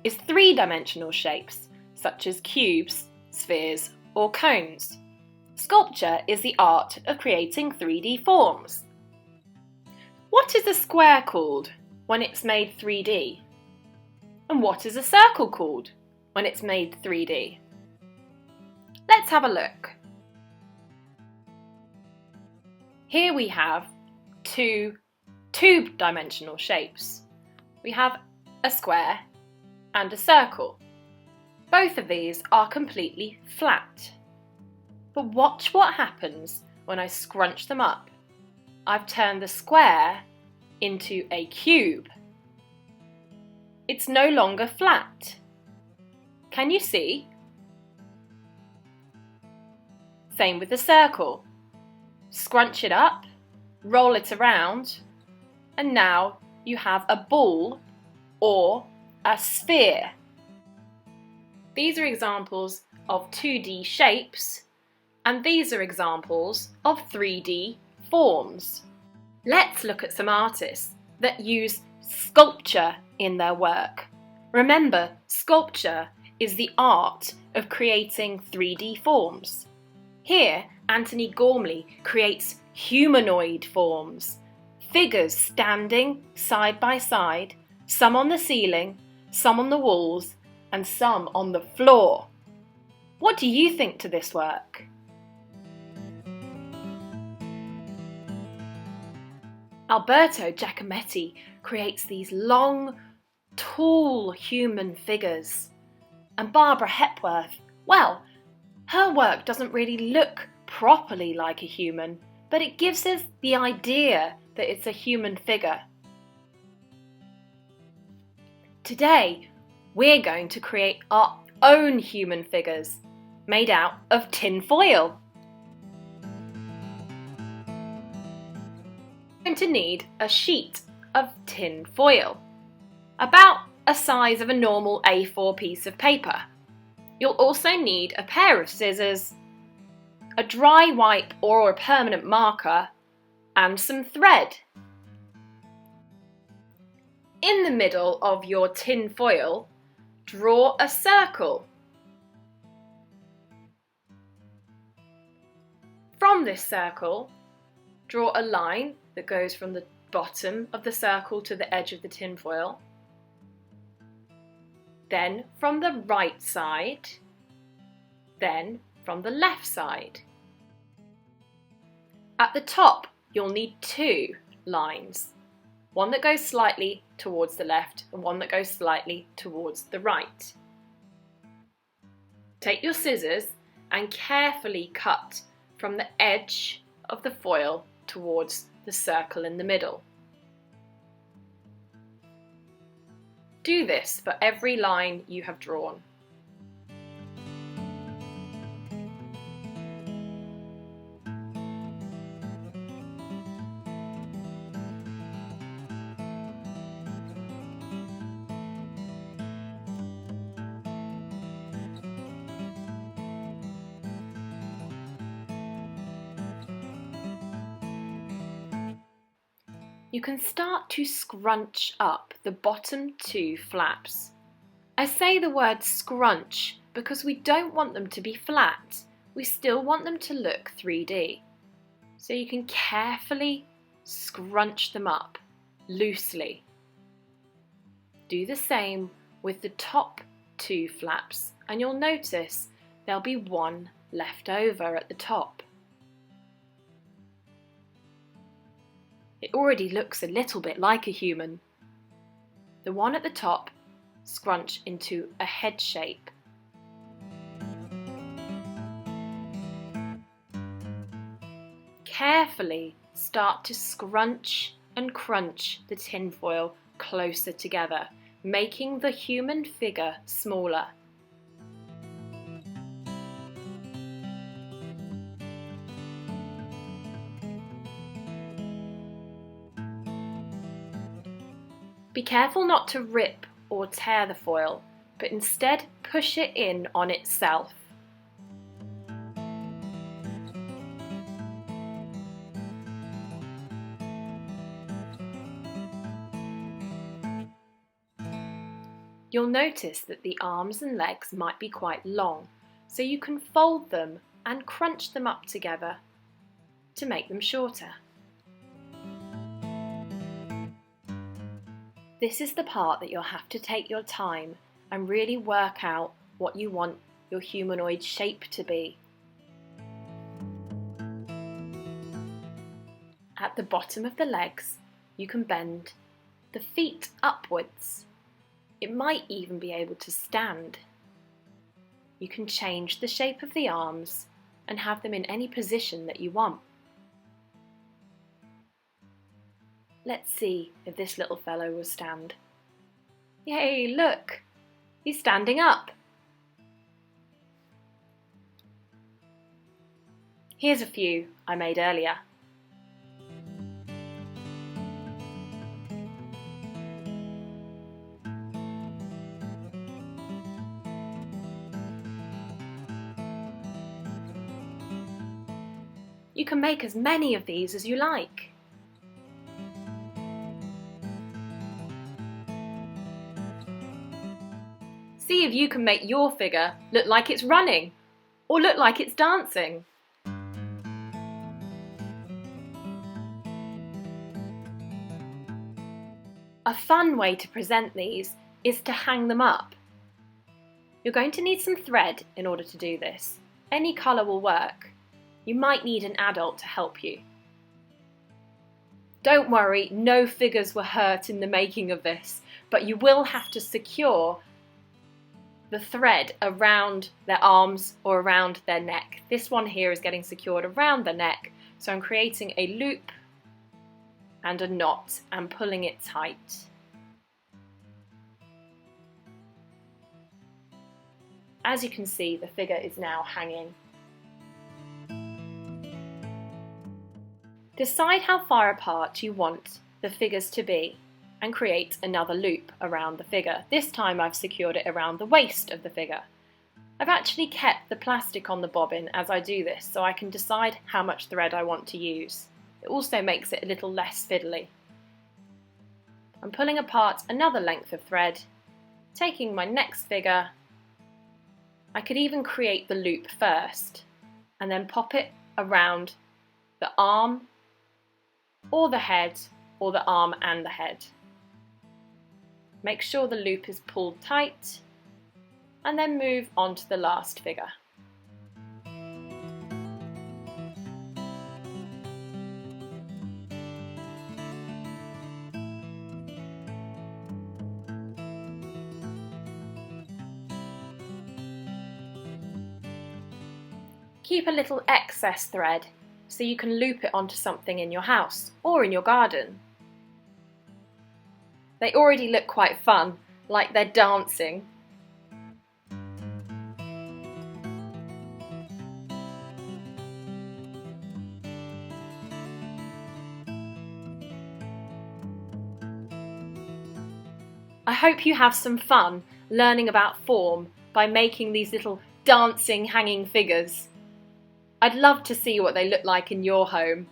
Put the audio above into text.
is three-dimensional shapes, such as cubes, spheres, or cones. Sculpture is the art of creating 3D forms. What is a square called when it's made 3D? And what is a circle called when it's made 3D? Let's have a look. Here we have two-dimensional shapes. We have a square and a circle. Both of these are completely flat. But watch what happens when I scrunch them up. I've turned the square into a cube. It's no longer flat. Can you see? Same with the circle. Scrunch it up, roll it around, and now you have a ball or a sphere. These are examples of 2D shapes, and these are examples of 3D forms. Let's look at some artists that use sculpture in their work. Remember, sculpture is the art of creating 3D forms. Here, Anthony Gormley creates humanoid forms, figures standing side by side, some on the ceiling, some on the walls, and some on the floor. What do you think to this work? Alberto Giacometti creates these long, tall human figures. And Barbara Hepworth, well, her work doesn't really look properly like a human, but it gives us the idea that it's a human figure. Today, we're going to create our own human figures made out of tin foil. We're going to need a sheet of tin foil, about a size of a normal A4 piece of paper. You'll also need a pair of scissors, a dry wipe or a permanent marker, and some thread. In the middle of your tin foil, draw a circle. From this circle, draw a line that goes from the bottom of the circle to the edge of the tin foil. Then from the right side, then from the left side. At the top, you'll need two lines, one that goes slightly towards the left and one that goes slightly towards the right. Take your scissors and carefully cut from the edge of the foil towards the circle in the middle. Do this for every line you have drawn. You can start to scrunch up the bottom two flaps. I say the word scrunch because we don't want them to be flat. We still want them to look 3D. So you can carefully scrunch them up loosely. Do the same with the top two flaps and you'll notice there'll be one left over at the top. It already looks a little bit like a human. The one at the top, scrunch into a head shape. Carefully start to scrunch and crunch the tinfoil closer together, making the human figure smaller. Be careful not to rip or tear the foil, but instead push it in on itself. You'll notice that the arms and legs might be quite long, so you can fold them and crunch them up together to make them shorter. This is the part that you'll have to take your time and really work out what you want your humanoid shape to be. At the bottom of the legs, you can bend the feet upwards. It might even be able to stand. You can change the shape of the arms and have them in any position that you want. Let's see if this little fellow will stand. Yay, look! He's standing up. Here's a few I made earlier. You can make as many of these as you like. See if you can make your figure look like it's running or look like it's dancing. A fun way to present these is to hang them up. You're going to need some thread in order to do this. Any colour will work. You might need an adult to help you. Don't worry, no figures were hurt in the making of this, but you will have to secure the thread around their arms or around their neck. This one here is getting secured around the neck, so I'm creating a loop and a knot and pulling it tight. As you can see, the figure is now hanging. Decide how far apart you want the figures to be and create another loop around the figure. This time I've secured it around the waist of the figure. I've actually kept the plastic on the bobbin as I do this, so I can decide how much thread I want to use. It also makes it a little less fiddly. I'm pulling apart another length of thread, taking my next figure. I could even create the loop first and then pop it around the arm or the head, or the arm and the head. Make sure the loop is pulled tight and then move on to the last figure. Keep a little excess thread so you can loop it onto something in your house or in your garden. They already look quite fun, like they're dancing. I hope you have some fun learning about form by making these little dancing hanging figures. I'd love to see what they look like in your home.